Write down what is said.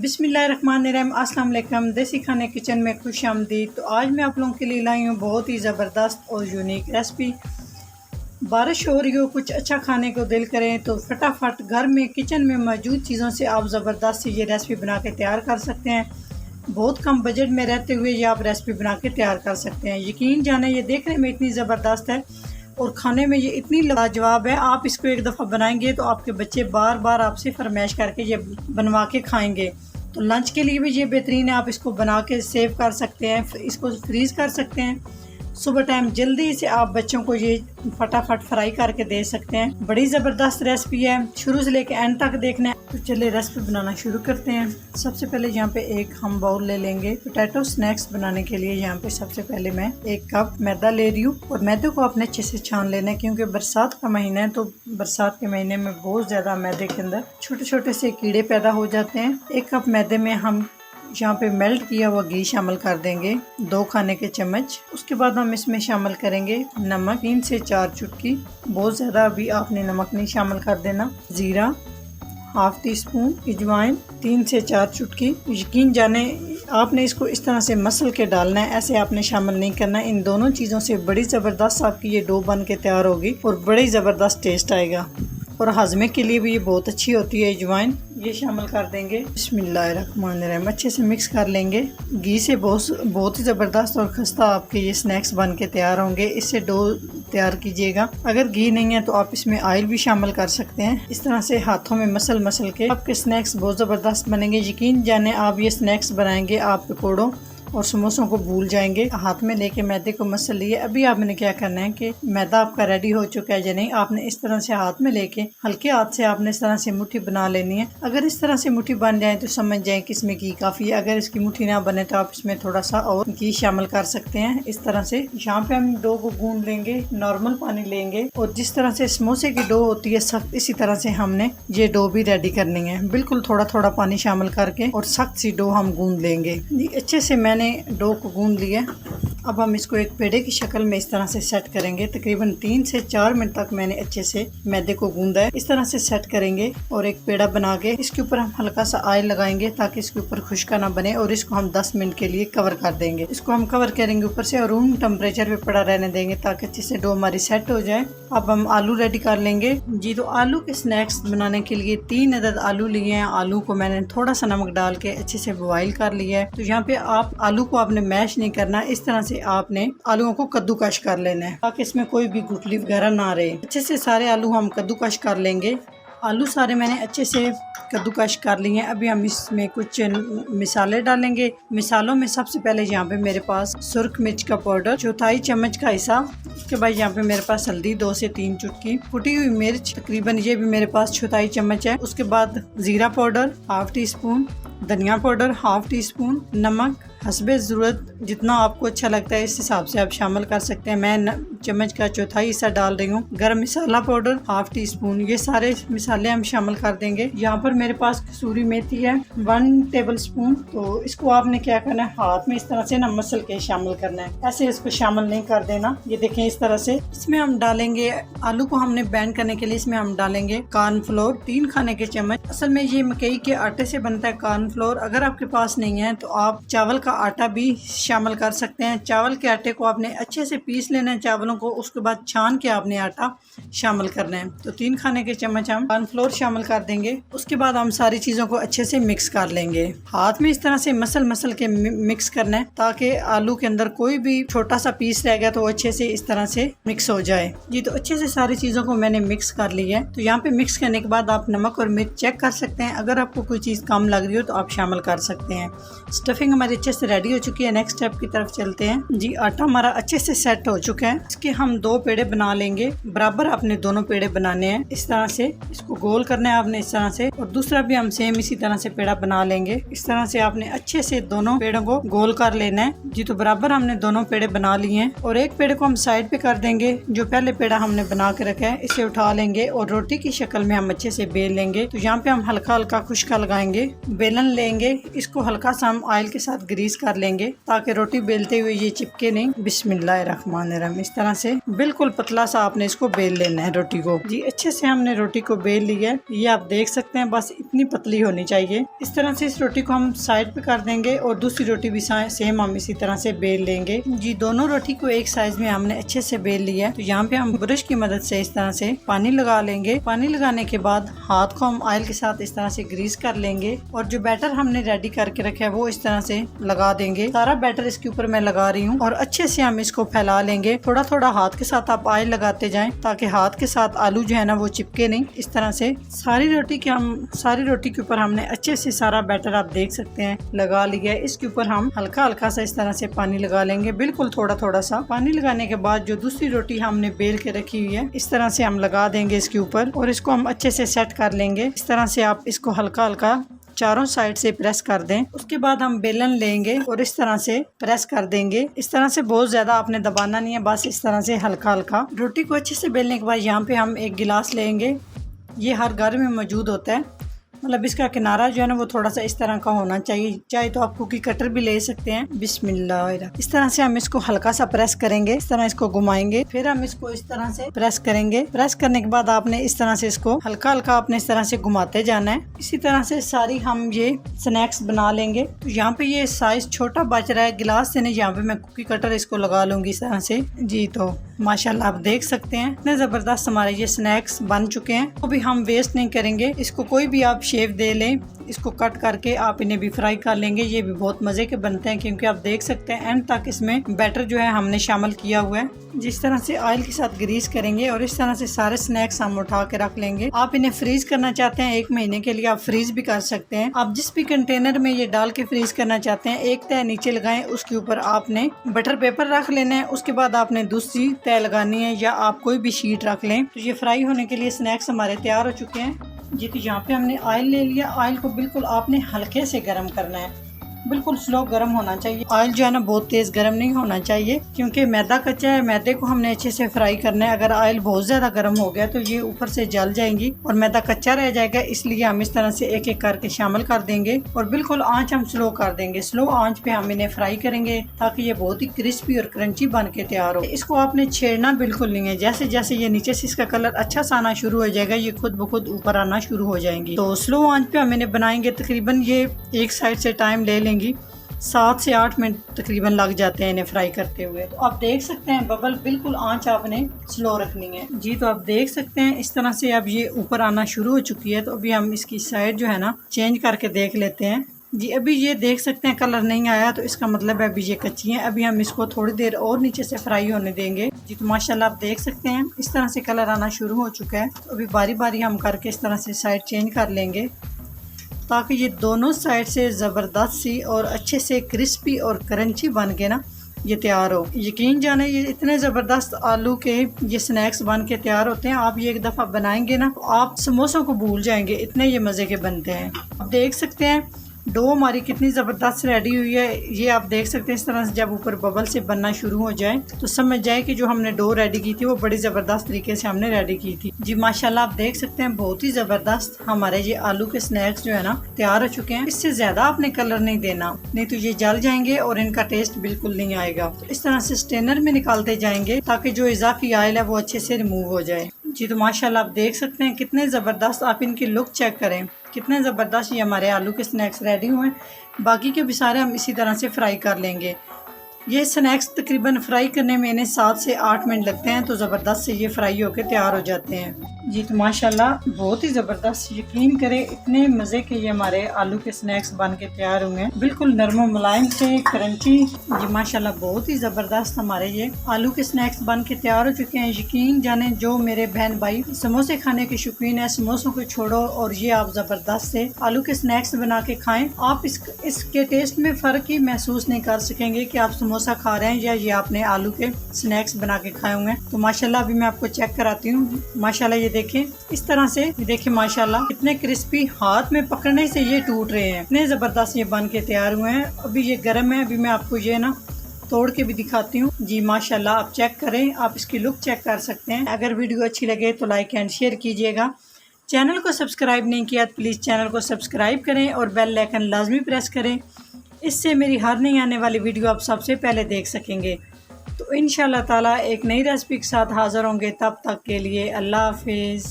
बिस्मिल्लाहिर्रहमानिर्रहीम, अस्सलाम वालेकुम। देसी खाने किचन में खुश आमदीद। तो आज मैं आप लोगों के लिए लाई हूँ बहुत ही ज़बरदस्त और यूनिक रेसिपी। बारिश हो रही हो, कुछ अच्छा खाने को दिल करें तो फटाफट घर में किचन में मौजूद चीज़ों से आप ज़बरदस्त सी ये रेसिपी बना के तैयार कर सकते हैं। बहुत कम बजट में रहते हुए ये आप रेसिपी बना के तैयार कर सकते हैं। यकीन जाने ये देखने में इतनी ज़बरदस्त है और खाने में ये इतनी लाजवाब है। आप इसको एक दफ़ा बनाएंगे तो आपके बच्चे बार बार आपसे फरमाइश करके ये बनवा के खाएंगे। तो लंच के लिए भी ये बेहतरीन है। आप इसको बना के सेव कर सकते हैं, इसको फ्रीज़ कर सकते हैं। सुबह टाइम जल्दी से आप बच्चों को ये फटाफट फ्राई करके दे सकते हैं। बड़ी ज़बरदस्त रेसिपी है, शुरू से लेकर एंड तक देखना है। तो चलिए रेसिपी बनाना शुरू करते हैं। सबसे पहले यहाँ पे एक हम बाउल ले लेंगे पोटैटो स्नैक्स बनाने के लिए। यहाँ पे सबसे पहले मैं 1 कप मैदा ले रही हूँ और मैदे को आपने अच्छे से छान लेना है, क्योंकि बरसात का महीना है। तो बरसात के महीने में बहुत ज़्यादा मैदे के अंदर छोटे छोटे से कीड़े पैदा हो जाते हैं। 1 कप मैदे में हम यहाँ पे मेल्ट किया हुआ घी शामिल कर देंगे, 2 खाने के चम्मच। उसके बाद हम इसमें शामिल करेंगे नमक, 3 से 4 चुटकी। बहुत ज़्यादा अभी आपने नमक नहीं शामिल कर देना। ज़ीरा ½ टी स्पून, अजवाइन 3 से 4 चुटकी। यकीन जाने आपने इसको इस तरह से मसल के डालना है, ऐसे आपने शामिल नहीं करना है। इन दोनों चीज़ों से बड़ी ज़बरदस्त आपकी ये डो बन के तैयार होगी और बड़ी ज़बरदस्त टेस्ट आएगा और हजमे के लिए भी ये बहुत अच्छी होती है। अजवाइन ये शामिल कर देंगे। बिस्मिल्लाहिर्रहमानिर्रहीम, अच्छे से मिक्स कर लेंगे। घी से बहुत ही ज़बरदस्त और खस्ता आपके ये स्नैक्स बन के तैयार होंगे। इससे डो तैयार कीजिएगा। अगर घी नहीं है तो आप इसमें ऑयल भी शामिल कर सकते हैं। इस तरह से हाथों में मसल के आपके स्नैक्स बहुत ज़बरदस्त बनेंगे। यकीन जाने आप ये स्नैक्स बनाएंगे, आप पकौड़ों और समोसों को भूल जाएंगे। हाथ में लेके मैदे को मसल लिए। अभी आपने क्या करना है कि मैदा आपका रेडी हो चुका है या नहीं, आपने इस तरह से हाथ में लेके हल्के हाथ से आपने इस तरह से मुट्ठी बना लेनी है। अगर इस तरह से मुट्ठी बन जाए तो समझ जाए कि इसमें घी काफ़ी है। अगर इसकी मुट्ठी ना बने तो आप इसमें थोड़ा सा और घी शामिल कर सकते हैं। इस तरह से यहाँ पे हम डो को गूंद लेंगे, नॉर्मल पानी लेंगे और जिस तरह से समोसे की डो होती है सख्त, इसी तरह से हमने ये डो भी रेडी करनी है। बिल्कुल थोड़ा थोड़ा पानी शामिल करके और सख्त सी डो हम गूंद लेंगे। अच्छे से मैंने डो को गूंद लिया। अब हम इसको एक पेड़े की शक्ल में इस तरह से सेट करेंगे। तकरीबन 3 से 4 मिनट तक मैंने अच्छे से मैदे को गूंदा है। इस तरह से सेट करेंगे और एक पेड़ा बना के इसके ऊपर हम हल्का सा ऑयल लगाएंगे ताकि इसके ऊपर खुश्का ना बने और इसको हम 10 मिनट के लिए कवर कर देंगे। इसको हम कवर करेंगे ऊपर से और रूम टेम्परेचर पे पड़ा रहने देंगे ताकि अच्छे से डो हमारी सेट हो जाए। अब हम आलू रेडी कर लेंगे जी। तो आलू के स्नैक्स बनाने के लिए 3 अदद आलू लिए हैं। आलू को मैंने थोड़ा सा नमक डाल के अच्छे से बॉयल कर लिया है। तो यहाँ पे आप आलू को आपने मैश नहीं करना, इस तरह से आपने आलूओं को कद्दूकश कर लेना है ताकि इसमें कोई भी गुठली वगैरह ना रहे। अच्छे से सारे आलू हम कद्दूकश कर लेंगे। आलू सारे मैंने अच्छे से कद्दूकश कर लिए हैं। अभी हम इसमें कुछ मिसाले डालेंगे। मिसालों में सबसे पहले यहाँ पे मेरे पास सुर्ख मिर्च का पाउडर 1/4 चम्मच का हिस्सा। उसके बाद यहाँ पे मेरे पास हल्दी 2 से 3 चुटकी, कुटी हुई मिर्च तकरीबन ये भी मेरे पास 1/4 चम्मच है। उसके बाद जीरा पाउडर ½ टी स्पून, धनिया पाउडर ½ टी स्पून, नमक हस्बे ज़रूरत जितना आपको अच्छा लगता है इस हिसाब से आप शामिल कर सकते हैं। मैं चम्मच का 1/4 हिस्सा डाल रही हूँ। गरम मसाला पाउडर ½ टी स्पून। ये सारे मसाले हम शामिल कर देंगे। यहाँ पर मेरे पास कसूरी मेथी है 1 टेबल स्पून। तो इसको आपने क्या करना है, हाथ में इस तरह से ना मसल के शामिल करना है, ऐसे इसको शामिल नहीं कर देना। ये देखें इस तरह से। इसमें हम डालेंगे आलू को हमने बैंड करने के लिए इसमें हम डालेंगे कॉर्नफ्लोर 3 खाने के चम्मच। असल में ये मकई के आटे से बनता है कॉर्नफ्लोर। अगर आपके पास नहीं है तो आप चावल का आटा भी शामिल कर सकते हैं। चावल के आटे को आपने अच्छे से पीस लेना है चावलों को, उसके बाद छान के आपने आटा शामिल करना है। तो 3 खाने के चम्मच हम कॉर्नफ्लोर शामिल कर देंगे। उसके बाद हम सारी चीज़ों को अच्छे से मिक्स कर लेंगे। हाथ में इस तरह से मसल के मिक्स करना है ताकि आलू के अंदर कोई भी छोटा सा पीस रह गया तो अच्छे से इस तरह से मिक्स हो जाए जी। तो अच्छे से सारी चीज़ों को मैंने मिक्स कर लिया है। तो यहाँ पे मिक्स करने के बाद आप नमक और मिर्च चेक कर सकते हैं। अगर आपको कोई चीज़ कम लग रही हो तो आप शामिल कर सकते हैं। स्टफिंग हमारी अच्छे से रेडी हो चुकी है। नेक्स्ट स्टेप की तरफ चलते हैं जी। आटा हमारा अच्छे से सेट हो चुका है। इसके हम 2 पेड़े बना लेंगे। बराबर आपने दोनों पेड़े बनाने हैं। इस तरह से इसको गोल करना है आपने इस तरह से, और दूसरा भी हम सेम इसी तरह से पेड़ा बना लेंगे। इस तरह से आपने अच्छे से दोनों पेड़ों को गोल कर लेना है जी। तो बराबर हमने दोनों पेड़े बना लिए हैं और एक पेड़े को हम साइड पे कर देंगे। जो पहले पेड़ा हमने बना के रखा है इसे उठा लेंगे और रोटी की शक्ल में हम अच्छे से बेल लेंगे। तो यहाँ पे हम हल्का हल्का खुश्का लगाएंगे, बेलन लेंगे, इसको हल्का सा हम ऑयल के साथ ग्रीस ग्रीस कर लेंगे ताकि रोटी बेलते हुए ये चिपके नहीं। बिस्मिल्लाहिर्रहमानिर्रहीम। इस तरह से बिल्कुल पतला सा आपने इसको बेल लेना है रोटी को। जी अच्छे से हमने रोटी को बेल लिया है, ये आप देख सकते हैं, बस इतनी पतली होनी चाहिए। इस तरह से इस रोटी को हम साइड पे कर देंगे और दूसरी रोटी भी सेम हम इसी तरह से बेल लेंगे। जी दोनों रोटी को एक साइज में हमने अच्छे से बेल लिया है। तो यहाँ पे हम ब्रश की मदद से इस तरह से पानी लगा लेंगे। पानी लगाने के बाद हाथ को हम ऑयल के साथ इस तरह से ग्रीस कर लेंगे और जो बैटर हमने रेडी करके रखा है वो इस तरह से लगा देंगे। सारा बैटर इसके ऊपर मैं लगा रही हूँ और अच्छे से हम इसको फैला लेंगे। थोड़ा थोड़ा हाथ के साथ आप ऑयल लगाते जाएं ताकि हाथ के साथ आलू जो है ना वो चिपके नहीं। इस तरह से सारी रोटी के ऊपर हमने अच्छे से सारा बैटर आप देख सकते हैं लगा लिया है। इसके ऊपर हम हल्का हल्का सा इस तरह से पानी लगा लेंगे, बिल्कुल थोड़ा थोड़ा सा। पानी लगाने के बाद जो दूसरी रोटी हमने बेल के रखी हुई है इस तरह से हम लगा देंगे इसके ऊपर और इसको हम अच्छे से सेट कर लेंगे। इस तरह से आप इसको हल्का हल्का चारों साइड से प्रेस कर दें। उसके बाद हम बेलन लेंगे और इस तरह से प्रेस कर देंगे। इस तरह से बहुत ज्यादा आपने दबाना नहीं है, बस इस तरह से हल्का हल्का। रोटी को अच्छे से बेलने के बाद यहाँ पे हम एक गिलास लेंगे, ये हर घर में मौजूद होता है। मतलब इसका किनारा जो है ना वो थोड़ा सा इस तरह का होना चाहिए, चाहे तो आप कुकी कटर भी ले सकते हैं। बिस्मिल्लाह। इस तरह से हम इसको हल्का सा प्रेस करेंगे, इस तरह इसको घुमाएंगे, फिर हम इसको इस तरह से प्रेस करेंगे। प्रेस करने के बाद आपने इस तरह से इसको हल्का हल्का अपने इस तरह से घुमाते जाना है। इसी तरह से सारी हम ये स्नैक्स बना लेंगे। तो यहाँ पे ये साइज छोटा बच रहा है गिलास से नहीं, यहाँ पे मैं कुकी कटर इसको लगा लूंगी इस तरह से। जी तो माशाल्लाह आप देख सकते हैं इतने जबरदस्त हमारे ये स्नैक्स बन चुके हैं। तो भी हम वेस्ट नहीं करेंगे, इसको कोई भी आप शेप दे लें, इसको कट करके आप इन्हें भी फ्राई कर लेंगे। ये भी बहुत मजे के बनते हैं क्योंकि आप देख सकते हैं एंड तक इसमें बैटर जो है हमने शामिल किया हुआ है। जिस तरह से ऑयल के साथ ग्रीस करेंगे और इस तरह से सारे स्नैक्स हम उठा के रख लेंगे। आप इन्हें फ्रीज करना चाहते हैं 1 महीने के लिए, आप फ्रीज भी कर सकते हैं। आप जिस भी कंटेनर में ये डाल के फ्रीज करना चाहते हैं एक तह नीचे लगाएं, उसके ऊपर आपने बटर पेपर रख लेना है। उसके बाद आपने दूसरी तह लगानी है या आप कोई भी शीट रख लें। तो ये फ्राई होने के लिए स्नैक्स हमारे तैयार हो चुके हैं। जी तो यहाँ पे हमने ऑयल ले लिया। ऑयल को बिल्कुल आपने हल्के से गर्म करना है, बिल्कुल स्लो गर्म होना चाहिए। ऑयल जो है ना बहुत तेज गर्म नहीं होना चाहिए क्योंकि मैदा कच्चा है, मैदे को हमने अच्छे से फ्राई करना है। अगर ऑयल बहुत ज्यादा गर्म हो गया तो ये ऊपर से जल जाएंगी और मैदा कच्चा रह जाएगा, इसलिए हम इस तरह से एक एक करके शामिल कर देंगे और बिल्कुल आंच हम स्लो कर देंगे। स्लो आंच पे हम इन्हें फ्राई करेंगे ताकि ये बहुत ही क्रिस्पी और क्रंची बन के तैयार हो। इसको आपने छेड़ना बिल्कुल नहीं है, जैसे जैसे ये नीचे से इसका कलर अच्छा सा आना शुरू हो जाएगा ये खुद ब खुद ऊपर आना शुरू हो जाएंगी। तो स्लो आंच पे हम इन्हें बनाएंगे, तकरीबन ये एक साइड से टाइम ले लेंगी, 7 से 8 मिनट तकरीबन लग जाते हैं इन्हें फ्राई करते हुए। तो आप देख सकते हैं बबल बिल्कुल आंच आपने स्लो रखनी है। जी तो आप देख सकते हैं इस तरह से अब ये ऊपर आना शुरू हो चुकी है। तो अभी हम इसकी साइड जो है ना चेंज करके देख लेते हैं। जी अभी ये देख सकते हैं कलर नहीं आया, तो इसका मतलब है अभी ये कच्ची हैं। अभी हम इसको थोड़ी देर और नीचे से फ्राई होने देंगे। जी तो माशाल्लाह आप देख सकते हैं इस तरह से कलर आना शुरू हो चुका है। तो अभी बारी बारी हम करके इस तरह से साइड चेंज कर लेंगे ताकि ये दोनों साइड से ज़बरदस्त सी और अच्छे से क्रिस्पी और क्रंची बन के ना ये तैयार हो। यकीन जाने ये इतने ज़बरदस्त आलू के ये स्नैक्स बन के तैयार होते हैं। आप ये एक दफ़ा बनाएंगे ना तो आप समोसों को भूल जाएंगे, इतने ये मज़े के बनते हैं। आप देख सकते हैं डो हमारी कितनी ज़बरदस्त रेडी हुई है। ये आप देख सकते हैं इस तरह से जब ऊपर बबल से बनना शुरू हो जाए तो समझ जाए कि जो हमने डो रेडी की थी वो बड़ी ज़बरदस्त तरीके से हमने रेडी की थी। जी माशाल्लाह आप देख सकते हैं बहुत ही ज़बरदस्त हमारे ये आलू के स्नैक्स जो है ना तैयार हो चुके हैं। इससे ज़्यादा आपने कलर नहीं देना, नहीं तो ये जल जाएंगे और इनका टेस्ट बिल्कुल नहीं आएगा। तो इस तरह से स्ट्रेनर में निकालते जाएंगे ताकि जो इजाफी ऑयल है वो अच्छे से रिमूव हो जाए। जी तो माशाल्लाह आप देख सकते हैं कितने ज़बरदस्त, आप इनकी लुक चेक करें कितने ज़बरदस्त ये हमारे आलू के स्नैक्स रेडी हुए हैं। बाकी के भी सारे हम इसी तरह से फ्राई कर लेंगे। ये स्नैक्स तकरीबन फ्राई करने में इन्हें 7 से 8 मिनट लगते हैं, तो ज़बरदस्त से ये फ्राई होकर तैयार हो जाते हैं। जी तो माशाल्लाह बहुत ही ज़बरदस्त, यकीन करें इतने मज़े के ये हमारे आलू के स्नैक्स बन के तैयार हुए हैं, बिल्कुल नरम मुलायम से क्रंची। जी माशाल्लाह बहुत ही ज़बरदस्त हमारे ये आलू के स्नैक्स बन के तैयार हो चुके हैं। यकीन जाने जो मेरे बहन भाई समोसे खाने के शौकीन है, समोसों को छोड़ो और ये आप ज़बरदस्त से आलू के स्नैक्स बना के खाएं। आप इसके टेस्ट में फ़र्क ही महसूस नहीं कर सकेंगे कि आप समोसा खा रहे हैं या ये आपने आलू के स्नैक्स बना के खाए हुए हैं। तो माशाल्लाह अभी मैं आपको चेक कराती हूँ। माशाल्लाह ये देखें इस तरह से, ये देखें माशाल्लाह कितने क्रिस्पी, हाथ में पकड़ने से ये टूट रहे हैं, इतने ज़बरदस्त ये बन के तैयार हुए हैं। अभी ये गर्म है, अभी मैं आपको ये ना तोड़ के भी दिखाती हूँ। जी माशाल्लाह आप चेक करें, आप इसकी लुक चेक कर सकते हैं। अगर वीडियो अच्छी लगे तो लाइक एंड शेयर कीजिएगा। चैनल को सब्सक्राइब नहीं किया तो प्लीज़ चैनल को सब्सक्राइब करें और बेल आइकन लाजमी प्रेस करें इससे मेरी हर नई आने वाली वीडियो आप सबसे पहले देख सकेंगे। तो इंशाल्लाह ताला एक नई रेसिपी के साथ हाज़िर होंगे, तब तक के लिए अल्लाह हाफिज़।